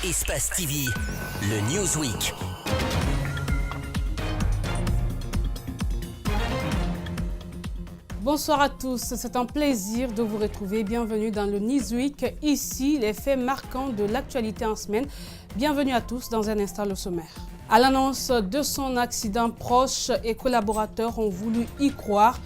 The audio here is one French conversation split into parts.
Espace TV, le Newsweek. Bonsoir à tous, c'est un plaisir de vous retrouver. Bienvenue dans le Newsweek. Ici, les faits marquants de l'actualité en semaine. Bienvenue à tous, dans un instant le sommaire. À l'annonce de son accident, proches et collaborateurs ont voulu y croire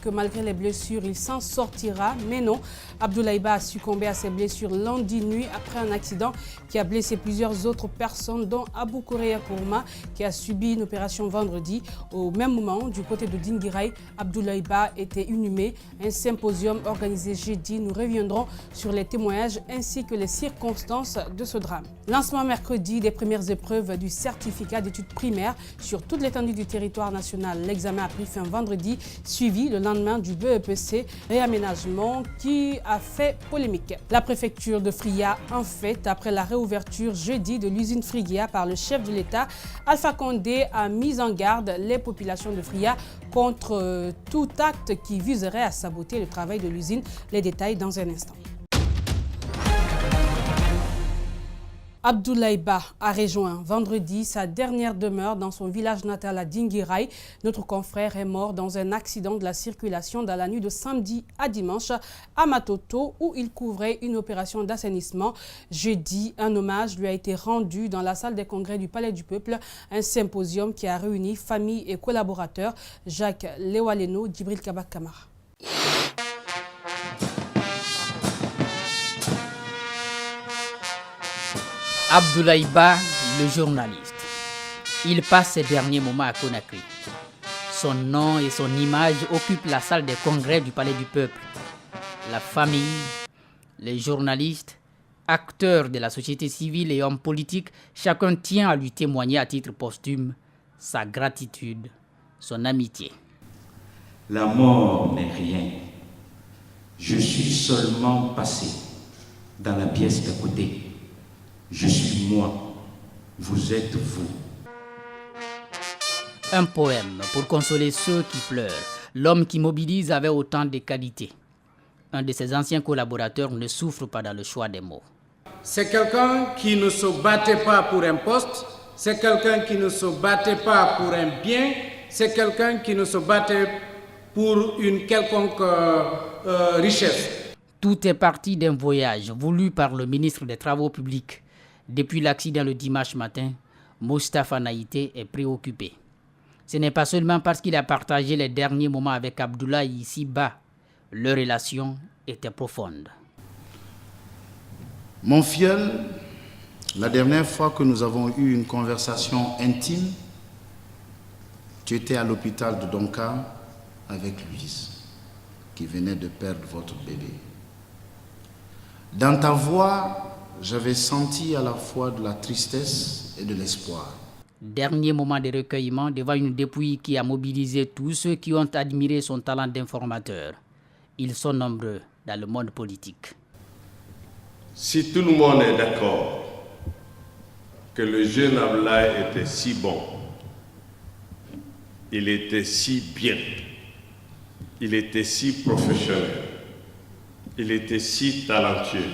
que malgré les blessures, il s'en sortira. Mais non, Abdoulaye Ba a succombé à ses blessures lundi nuit après un accident qui a blessé plusieurs autres personnes, dont Abou Korea Kourma, qui a subi une opération vendredi. Au même moment, du côté de Dinguiraye, Abdoulaye Ba était inhumé. Un symposium organisé jeudi. Nous reviendrons sur les témoignages ainsi que les circonstances de ce drame. Lancement mercredi des premières épreuves du certificat d'études primaires sur toute l'étendue du territoire national. L'examen a pris fin vendredi, suivi le lendemain du BEPC réaménagement qui a fait polémique. La préfecture de Fria en fait après la réouverture jeudi de l'usine Friguia par le chef de l'État. Alpha Condé a mis en garde les populations de Fria contre tout acte qui viserait à saboter le travail de l'usine. Les détails dans un instant. Abdoulaye Ba a rejoint vendredi sa dernière demeure dans son village natal à Dinguiraye. Notre confrère est mort dans un accident de la circulation dans la nuit de samedi à dimanche à Matoto où il couvrait une opération d'assainissement. Jeudi, un hommage lui a été rendu dans la salle des congrès du Palais du Peuple, un symposium qui a réuni famille et collaborateurs. Jacques Lewaleno, Djibril Kabak Kamara. Abdoulaye Ba, le journaliste. Il passe ses derniers moments à Conakry. Son nom et son image occupent la salle des congrès du Palais du Peuple. La famille, les journalistes, acteurs de la société civile et hommes politiques, chacun tient à lui témoigner à titre posthume sa gratitude, son amitié. La mort n'est rien. Je suis seulement passé dans la pièce d'à côté. Je suis moi, vous êtes vous. Un poème pour consoler ceux qui pleurent. L'homme qui mobilise avait autant de qualités. Un de ses anciens collaborateurs ne souffre pas dans le choix des mots. C'est quelqu'un qui ne se battait pas pour un poste, c'est quelqu'un qui ne se battait pas pour un bien, c'est quelqu'un qui ne se battait pour une quelconque richesse. Tout est parti d'un voyage voulu par le ministre des Travaux publics. Depuis l'accident le dimanche matin, Moustapha Naïté est préoccupé. Ce n'est pas seulement parce qu'il a partagé les derniers moments avec Abdoulaye ici-bas. Leur relation était profonde. Mon filleul, la dernière fois que nous avons eu une conversation intime, tu étais à l'hôpital de Donka avec Louise, qui venait de perdre votre bébé. Dans ta voix, j'avais senti à la fois de la tristesse et de l'espoir. Dernier moment de recueillement devant une dépouille qui a mobilisé tous ceux qui ont admiré son talent d'informateur. Ils sont nombreux dans le monde politique. Si tout le monde est d'accord que le jeune Abdoulaye était si bon, il était si bien, il était si professionnel, il était si talentueux,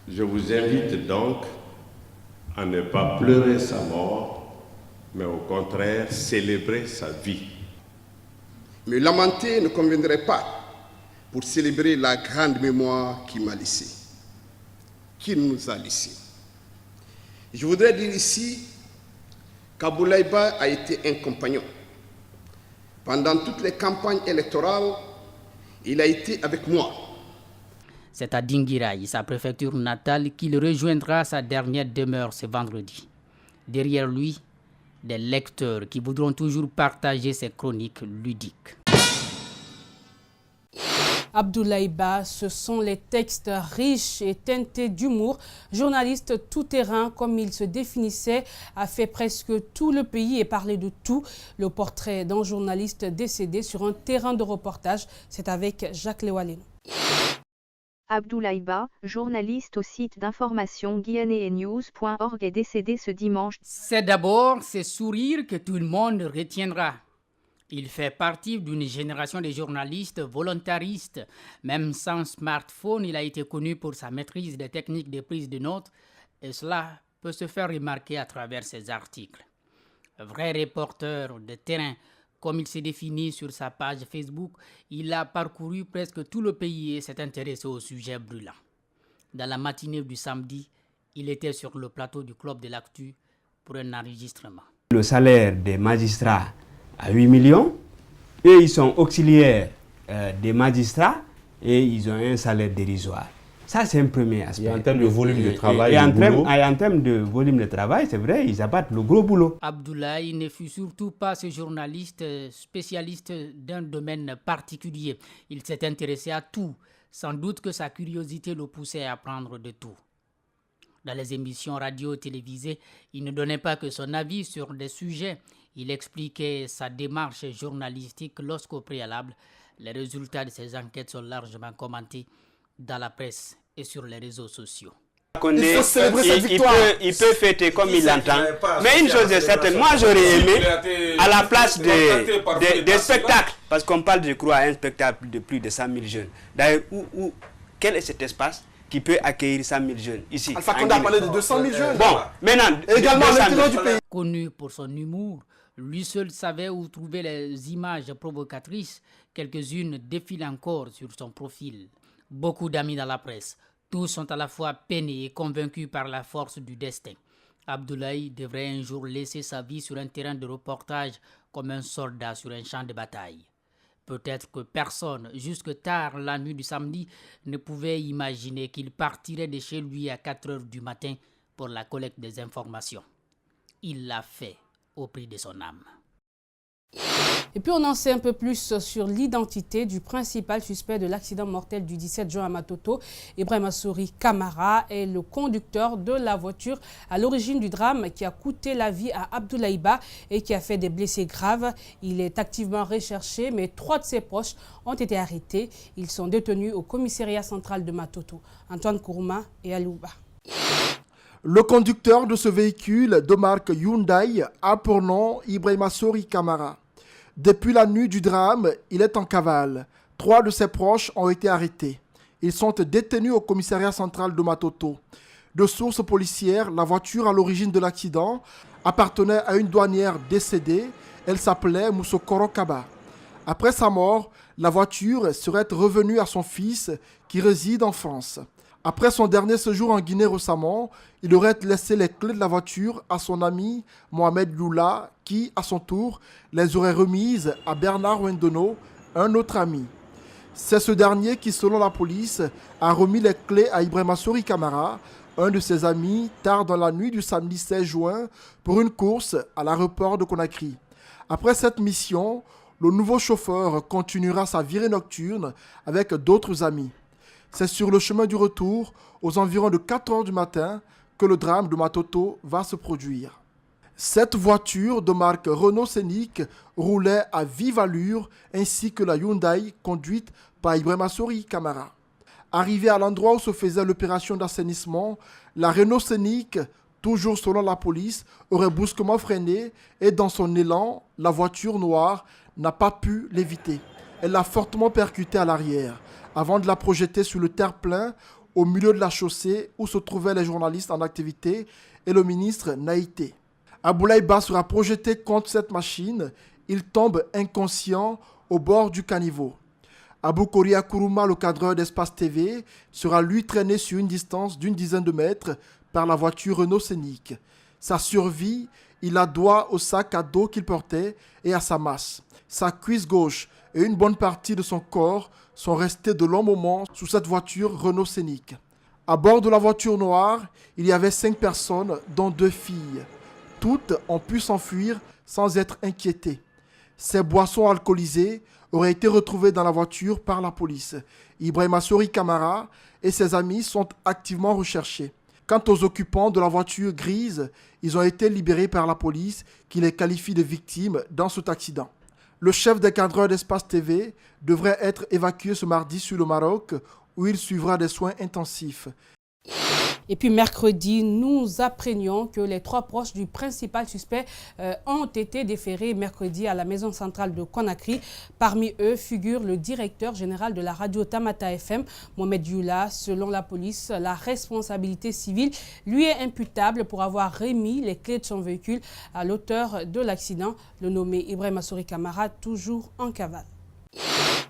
je vous invite donc à ne pas pleurer sa mort, mais au contraire célébrer sa vie. Me lamenter ne conviendrait pas pour célébrer la grande mémoire qu'il m'a laissée, qu'il nous a laissée. Je voudrais dire ici qu'Abdoulaye Ba a été un compagnon. Pendant toutes les campagnes électorales, il a été avec moi. C'est à Dinguiraye, sa préfecture natale, qu'il rejoindra sa dernière demeure ce vendredi. Derrière lui, des lecteurs qui voudront toujours partager ses chroniques ludiques. Abdoulaye Ba, ce sont les textes riches et teintés d'humour. Journaliste tout-terrain, comme il se définissait, a fait presque tout le pays et parlé de tout. Le portrait d'un journaliste décédé sur un terrain de reportage, c'est avec Jacques Lewaleno. Abdoulaye Ba, journaliste au site d'information guyanéennews.org, est décédé ce dimanche. C'est d'abord ces sourires que tout le monde retiendra. Il fait partie d'une génération de journalistes volontaristes. Même sans smartphone, il a été connu pour sa maîtrise des techniques de prise de notes et cela peut se faire remarquer à travers ses articles. Vrai reporter de terrain, comme il s'est défini sur sa page Facebook, il a parcouru presque tout le pays et s'est intéressé aux sujets brûlants. Dans la matinée du samedi, il était sur le plateau du Club de l'Actu pour un enregistrement. Le salaire des magistrats à 8 millions, et ils sont auxiliaires des magistrats et ils ont un salaire dérisoire. Ça, c'est un premier aspect. Et en termes de volume de travail, en termes de volume de travail, c'est vrai, ils abattent le gros boulot. Abdoulaye ne fut surtout pas ce journaliste spécialiste d'un domaine particulier. Il s'est intéressé à tout. Sans doute que sa curiosité le poussait à apprendre de tout. Dans les émissions radio et télévisées, il ne donnait pas que son avis sur des sujets. Il expliquait sa démarche journalistique lorsqu'au préalable, les résultats de ses enquêtes sont largement commentés dans la presse et sur les réseaux sociaux. Condé, il peut fêter comme il l'entend. Mais une chose est certaine, moi j'aurais aimé, à la place des spectacles, parce qu'on parle, je crois, à un spectacle de plus de 100 000 jeunes. D'ailleurs, quel est cet espace qui peut accueillir 100 000 jeunes ici? Alpha Condé a parlé de 200 000 jeunes. Bon, maintenant, également à l'intérieur du pays. Connu pour son humour, lui seul savait où trouver les images provocatrices. Quelques-unes défilent encore sur son profil. Beaucoup d'amis dans la presse. Tous sont à la fois peinés et convaincus par la force du destin. Abdoulaye devrait un jour laisser sa vie sur un terrain de reportage comme un soldat sur un champ de bataille. Peut-être que personne, jusque tard la nuit du samedi, ne pouvait imaginer qu'il partirait de chez lui à 4 heures du matin pour la collecte des informations. Il l'a fait au prix de son âme. Et puis on en sait un peu plus sur l'identité du principal suspect de l'accident mortel du 17 juin à Matoto. Ibrahima Souri Kamara est le conducteur de la voiture à l'origine du drame qui a coûté la vie à Abdoulaye Ba et qui a fait des blessés graves. Il est activement recherché, mais 3 de ses proches ont été arrêtés. Ils sont détenus au commissariat central de Matoto. Antoine Kourouma et Alouba. Le conducteur de ce véhicule de marque Hyundai a pour nom Ibrahima Souri Kamara. Depuis la nuit du drame, il est en cavale. 3 de ses proches ont été arrêtés. Ils sont détenus au commissariat central de Matoto. De sources policières, la voiture à l'origine de l'accident appartenait à une douanière décédée. Elle s'appelait Moussokoro Kaba. Après sa mort, la voiture serait revenue à son fils qui réside en France. Après son dernier séjour en Guinée récemment, il aurait laissé les clés de la voiture à son ami Mohamed Lula qui, à son tour, les aurait remises à Bernard Wendono, un autre ami. C'est ce dernier qui, selon la police, a remis les clés à Ibrahima Souri Kamara, un de ses amis, tard dans la nuit du samedi 16 juin, pour une course à l'aéroport de Conakry. Après cette mission, le nouveau chauffeur continuera sa virée nocturne avec d'autres amis. C'est sur le chemin du retour, aux environs de 4 heures du matin, que le drame de Matoto va se produire. Cette voiture de marque Renault Scénic roulait à vive allure ainsi que la Hyundai conduite par Ibrahima Souri Kamara. Arrivé à l'endroit où se faisait l'opération d'assainissement, la Renault Scénic, toujours selon la police, aurait brusquement freiné et dans son élan, la voiture noire n'a pas pu l'éviter. Elle l'a fortement percutée à l'arrière, avant de la projeter sur le terre-plein au milieu de la chaussée où se trouvaient les journalistes en activité et le ministre Naïté. Abdoulaye Ba sera projeté contre cette machine. Il tombe inconscient au bord du caniveau. Abou Koria Kourouma, le cadreur d'Espace TV, sera lui traîné sur une distance d'une dizaine de mètres par la voiture Renault Scénic. Sa survie, il la doit au sac à dos qu'il portait et à sa masse. Sa cuisse gauche et une bonne partie de son corps sont restés de longs moments sous cette voiture Renault Scénic. À bord de la voiture noire, il y avait 5 personnes, dont 2 filles. Toutes ont pu s'enfuir sans être inquiétées. Ces boissons alcoolisées auraient été retrouvées dans la voiture par la police. Ibrahima Souri Kamara et ses amis sont activement recherchés. Quant aux occupants de la voiture grise, ils ont été libérés par la police qui les qualifie de victimes dans cet accident. Le chef des cadreurs d'Espace TV devrait être évacué ce mardi sur le Maroc où il suivra des soins intensifs. Et puis mercredi, nous apprenions que les 3 proches du principal suspect ont été déférés mercredi à la maison centrale de Conakry. Parmi eux figure le directeur général de la radio Tamata FM, Mohamed Youla. Selon la police, la responsabilité civile lui est imputable pour avoir remis les clés de son véhicule à l'auteur de l'accident, le nommé Ibrahima Sori Kamara, toujours en cavale.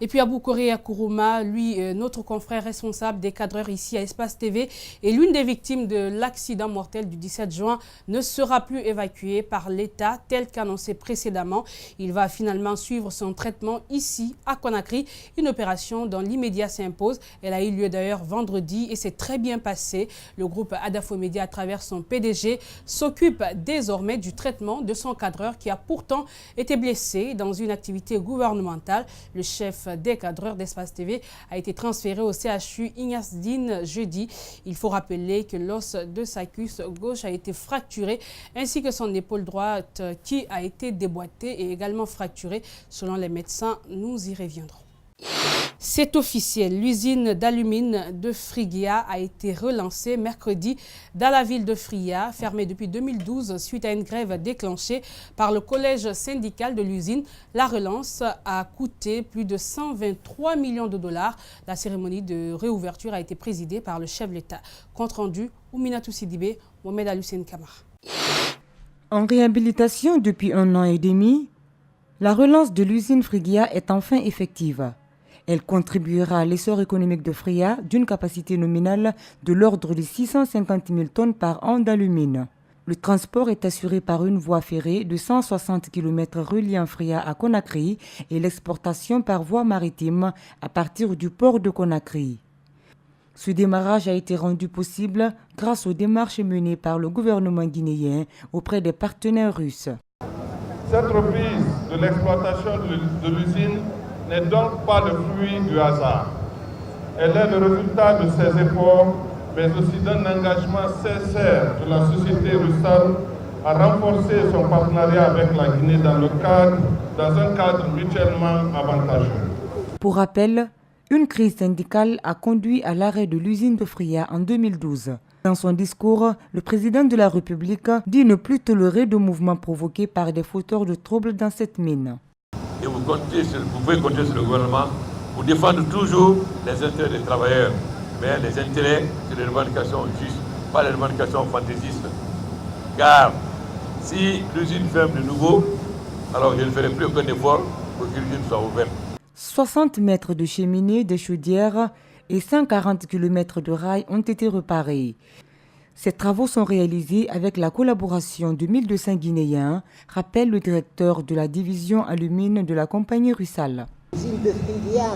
Et puis Abou Korea Kourouma, lui, notre confrère responsable des cadreurs ici à Espace TV, et l'une des victimes de l'accident mortel du 17 juin, ne sera plus évacué par l'État tel qu'annoncé précédemment. Il va finalement suivre son traitement ici à Conakry. Une opération dans l'immédiat s'impose. Elle a eu lieu d'ailleurs vendredi et c'est très bien passé. Le groupe Adafo Média, à travers son PDG, s'occupe désormais du traitement de son cadreur qui a pourtant été blessé dans une activité gouvernementale. Le chef des cadreurs d'Espace TV a été transféré au CHU Ignace Dine jeudi. Il faut rappeler que l'os de sa cuisse gauche a été fracturé ainsi que son épaule droite qui a été déboîtée et également fracturée. Selon les médecins, nous y reviendrons. C'est officiel, l'usine d'alumine de Frigia a été relancée mercredi dans la ville de Fria, fermée depuis 2012 suite à une grève déclenchée par le collège syndical de l'usine. La relance a coûté plus de 123 millions de dollars. La cérémonie de réouverture a été présidée par le chef de l'État. Compte rendu, Ouminatou Sidibé, Mohamed Alucène Kamara. En réhabilitation depuis 1 an et demi, la relance de l'usine Frigia est enfin effective. Elle contribuera à l'essor économique de Fria d'une capacité nominale de l'ordre de 650 000 tonnes par an d'alumine. Le transport est assuré par une voie ferrée de 160 km reliant Fria à Conakry et l'exportation par voie maritime à partir du port de Conakry. Ce démarrage a été rendu possible grâce aux démarches menées par le gouvernement guinéen auprès des partenaires russes. Cette reprise de l'exploitation de l'usine n'est donc pas le fruit du hasard. Elle est le résultat de ses efforts, mais aussi d'un engagement sincère de la société russale à renforcer son partenariat avec la Guinée dans un cadre mutuellement avantageux. Pour rappel, une crise syndicale a conduit à l'arrêt de l'usine de Fria en 2012. Dans son discours, le président de la République dit ne plus tolérer de mouvements provoqués par des fauteurs de troubles dans cette mine. Et vous pouvez compter sur le gouvernement pour défendre toujours les intérêts des travailleurs. Mais les intérêts, c'est les revendications justes, pas les revendications fantaisistes. Car si l'usine ferme de nouveau, alors je ne ferai plus aucun effort pour que l'usine soit ouverte. 60 mètres de cheminée, de chaudières et 140 km de rails ont été réparés. Ces travaux sont réalisés avec la collaboration de 1200 Guinéens, rappelle le directeur de la division alumine de la compagnie Russal. L'usine de Frigia,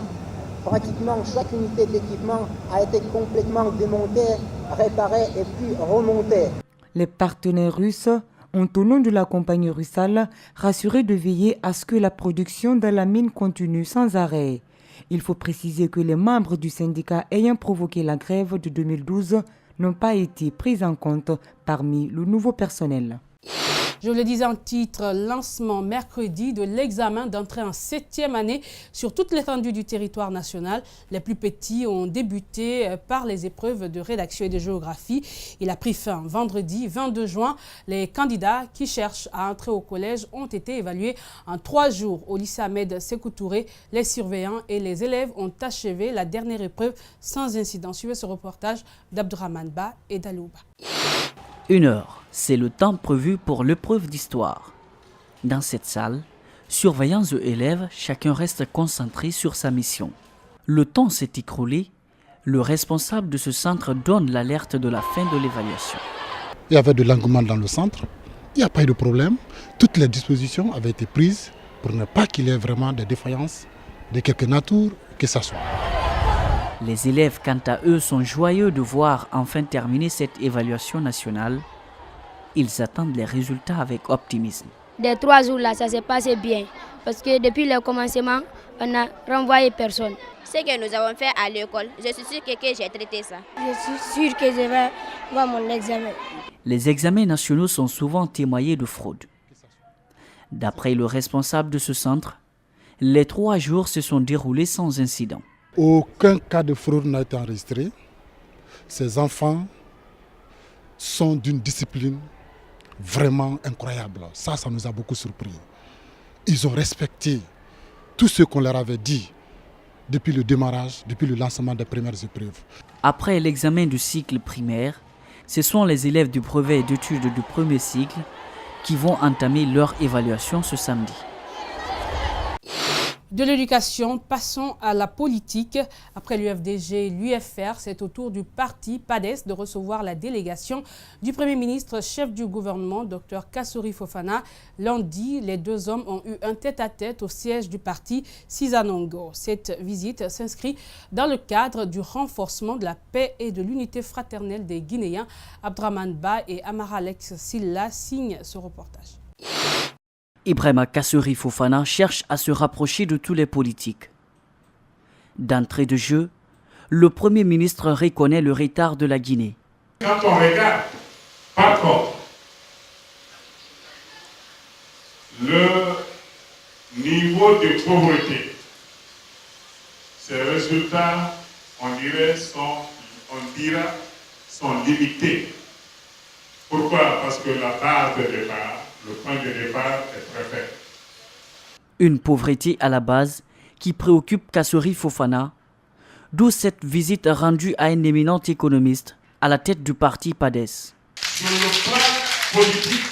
pratiquement chaque unité d'équipement a été complètement démontée, réparée et puis remontée. Les partenaires russes ont, au nom de la compagnie Russal, rassuré de veiller à ce que la production dans la mine continue sans arrêt. Il faut préciser que les membres du syndicat ayant provoqué la grève de 2012 n'ont pas été pris en compte parmi le nouveau personnel. Je le disais en titre, lancement mercredi de l'examen d'entrée en 7e année sur toute l'étendue du territoire national. Les plus petits ont débuté par les épreuves de rédaction et de géographie. Il a pris fin vendredi 22 juin. Les candidats qui cherchent à entrer au collège ont été évalués en 3 jours au lycée Ahmed Sékou Touré. Les surveillants et les élèves ont achevé la dernière épreuve sans incident. Suivez ce reportage d'Abdourahmane Ba et d'Alouba. 1 heure, c'est le temps prévu pour l'épreuve d'histoire. Dans cette salle, surveillants et élèves, chacun reste concentré sur sa mission. Le temps s'est écroulé, le responsable de ce centre donne l'alerte de la fin de l'évaluation. Il y avait de l'engouement dans le centre, il n'y a pas eu de problème. Toutes les dispositions avaient été prises pour ne pas qu'il y ait vraiment des défaillances de quelque nature que ce soit. Les élèves, quant à eux, sont joyeux de voir enfin terminer cette évaluation nationale. Ils attendent les résultats avec optimisme. Des 3 jours là, ça s'est passé bien. Parce que depuis le commencement, on n'a renvoyé personne. Ce que nous avons fait à l'école, je suis sûre que j'ai traité ça. Je suis sûre que je vais voir mon examen. Les examens nationaux sont souvent témoignés de fraude. D'après le responsable de ce centre, les 3 jours se sont déroulés sans incident. Aucun cas de fraude n'a été enregistré. Ces enfants sont d'une discipline vraiment incroyable. Ça nous a beaucoup surpris. Ils ont respecté tout ce qu'on leur avait dit depuis le démarrage, depuis le lancement des premières épreuves. Après l'examen du cycle primaire, ce sont les élèves du brevet d'études du premier cycle qui vont entamer leur évaluation ce samedi. De l'éducation, passons à la politique. Après l'UFDG et l'UFR, c'est au tour du parti PADES de recevoir la délégation du Premier ministre, chef du gouvernement, Dr Kassory Fofana. Lundi, les deux hommes ont eu un tête-à-tête au siège du parti Sizanongo. Cette visite s'inscrit dans le cadre du renforcement de la paix et de l'unité fraternelle des Guinéens. Abdraman Ba et Amara Alex Silla signent ce reportage. Ibrahima Kassory Fofana cherche à se rapprocher de tous les politiques. D'entrée de jeu, le Premier ministre reconnaît le retard de la Guinée. Quand on regarde, par contre, le niveau de pauvreté, ces résultats, on dira, sont limités. Pourquoi? Parce que la base de départ, le point de départ est très faible. Une pauvreté à la base qui préoccupe Kassory Fofana, d'où cette visite rendue à un éminent économiste à la tête du parti PADES. Sur le plan politique,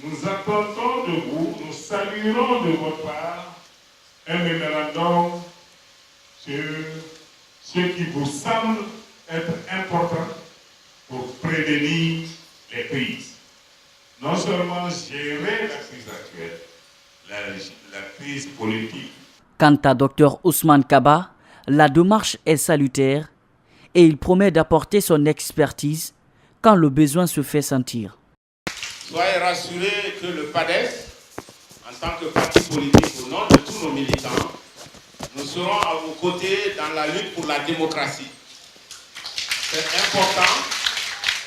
nous attendons de vous, nous saluerons de votre part un mémorandum sur ce qui vous semble être important pour prévenir les crises. Non seulement gérer la crise actuelle, la crise politique. Quant à Dr Ousmane Kaba, la démarche est salutaire et il promet d'apporter son expertise quand le besoin se fait sentir. Soyez rassurés que le PADES, en tant que parti politique au nom de tous nos militants, nous serons à vos côtés dans la lutte pour la démocratie. C'est important,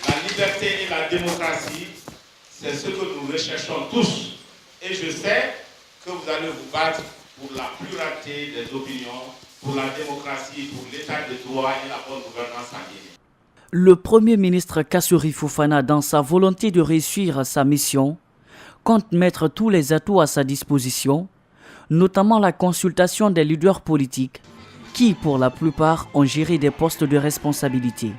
la liberté et la démocratie. C'est ce que nous recherchons tous. Et je sais que vous allez vous battre pour la pluralité des opinions, pour la démocratie, pour l'état de droit et la bonne gouvernance en Guinée. Le Premier ministre Kassory Fofana, dans sa volonté de réussir sa mission, compte mettre tous les atouts à sa disposition, notamment la consultation des leaders politiques qui, pour la plupart, ont géré des postes de responsabilité.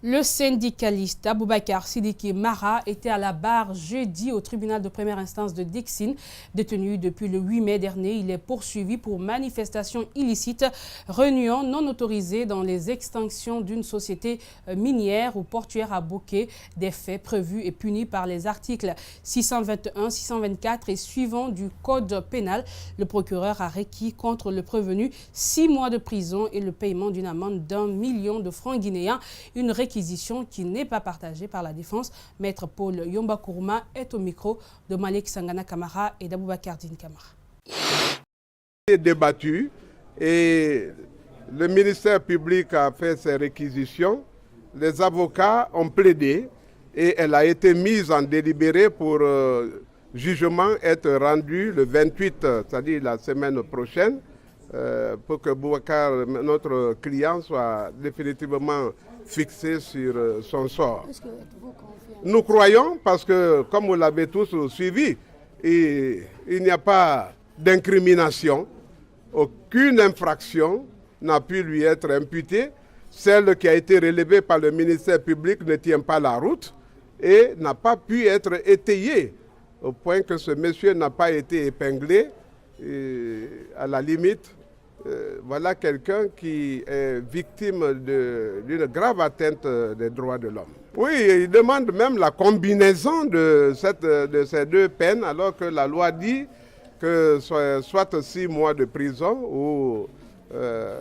Le syndicaliste Aboubakar Sidiki Mara était à la barre jeudi au tribunal de première instance de Dixine. Détenu depuis le 8 mai dernier, il est poursuivi pour manifestation illicite, réunion non autorisée dans les extinctions d'une société minière ou portuaire à Bouquet, des faits prévus et punis par les articles 621, 624 et suivants du Code pénal. Le procureur a requis contre le prévenu 6 mois de prison et le paiement d'une amende d'1 million de francs guinéens. Une réquisition qui n'est pas partagée par la défense. Maître Paul Yomba Kourouma est au micro de Malik Sangana Kamara et d'Aboubacar Din Kamara. C'est débattu et le ministère public a fait ses réquisitions. Les avocats ont plaidé et elle a été mise en délibéré pour jugement être rendu le 28, c'est-à-dire la semaine prochaine, pour que Boubacar, notre client, soit définitivement fixé sur son sort. Nous croyons, parce que comme vous l'avez tous suivi, il n'y a pas d'incrimination, aucune infraction n'a pu lui être imputée. Celle qui a été relevée par le ministère public ne tient pas la route et n'a pas pu être étayée, au point que ce monsieur n'a pas été épinglé. Et à la limite, voilà quelqu'un qui est victime d'une grave atteinte des droits de l'homme. Oui, il demande même la combinaison de ces deux peines, alors que la loi dit que soit 6 mois de prison ou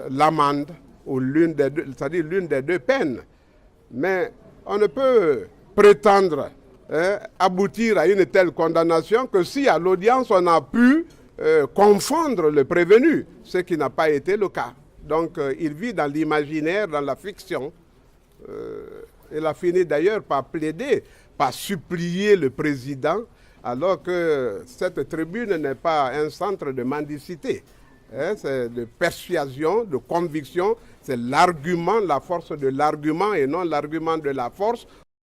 l'amende, ou l'une des deux, c'est-à-dire l'une des deux peines. Mais on ne peut prétendre aboutir à une telle condamnation que si à l'audience on a pu confondre le prévenu, ce qui n'a pas été le cas. Donc il vit dans l'imaginaire, dans la fiction. Il a fini d'ailleurs par plaider, par supplier le président, alors que cette tribune n'est pas un centre de mendicité. C'est de persuasion, de conviction C'est l'argument, la force de l'argument et non l'argument de la force.